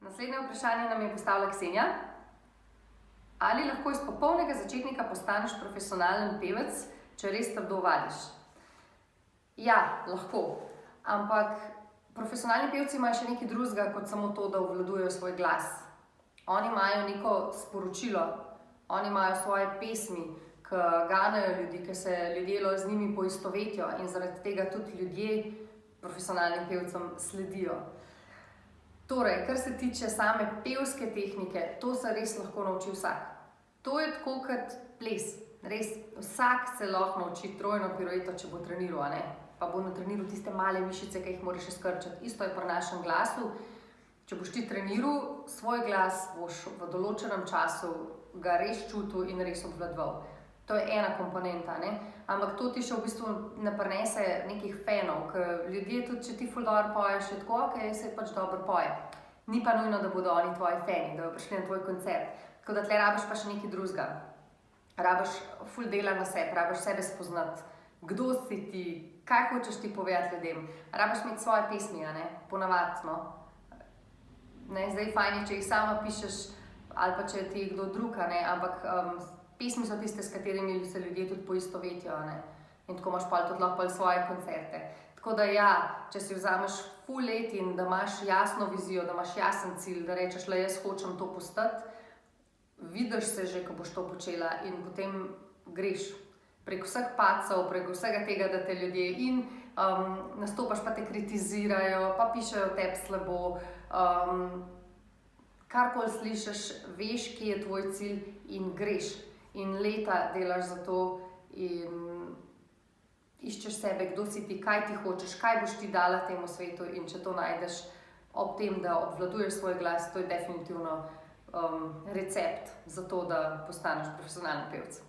Naslednje vprašanje nam je postavila Ksenija. Ali lahko iz popolnega začetnika postaneš profesionalen pevec, če res trdo vadiš? Ja, lahko. Ampak profesionalni pevci imajo še nekaj drugega, kot samo to, da obvladujejo svoj glas. Oni imajo neko sporočilo, oni imajo svoje pesmi, ki ganejo ljudi, ki se ljudje z njimi poistovetijo in zaradi tega tudi ljudje profesionalnim pevcem sledijo. Torej, kar se tiče same pevske tehnike, to se res lahko nauči vsak. To je tako kot ples. Res, vsak se lahko nauči trojno pirueto, če bo treniral, a ne? Pa bo natreniral tiste male mišice, ki jih moraš izkrčati. Isto je pri našem glasu. Če boš ti treniral svoj glas, boš v določenem času ga res čutil in res obvladoval. To je ena komponenta, ne? Ampak to ti še v bistvu ne prinese nekih fanov, ker ljudje tudi, če ti ful dobro poješ, je tako, ok, se pač dobro poje. Ni pa nujno, da bodo oni tvoji fani, da bodo prišli na tvoj koncert. Tako da tle rabiš pa še nekaj drugega. Rabiš ful dela na sebi, rabiš sebe spoznati, kdo si ti, kaj hočeš ti povedati ljudem. Rabiš imeti svoje pesmi, a ne? Ponavadi, no. Ne, zdaj fajn je, če jih sama pišeš, ali pa če ti je kdo drug, a ne? Ampak pesmi so tiste, s katerimi se ljudje tudi poistovetijo, ne? In tako imaš tudi lahko svoje koncerte. Tako da ja, če si vzameš ful let in da imaš jasno vizijo, da imaš jasen cilj, da rečeš, le jaz hočem to postati, vidiš se že, ko boš to počela in potem greš. Prek vseh padcev, prek vsega tega, da te ljudje in nastopaš, pa te kritizirajo, pa pišejo o tebi slabo. Karkoli slišiš, veš, kje je tvoj cilj in greš. In leta delaš za to in iščeš sebe, kdo si ti, kaj ti hočeš, kaj boš ti dala temu svetu in če to najdeš ob tem, da obvladuješ svoj glas, to je definitivno recept za to, da postaneš profesionalni pevec.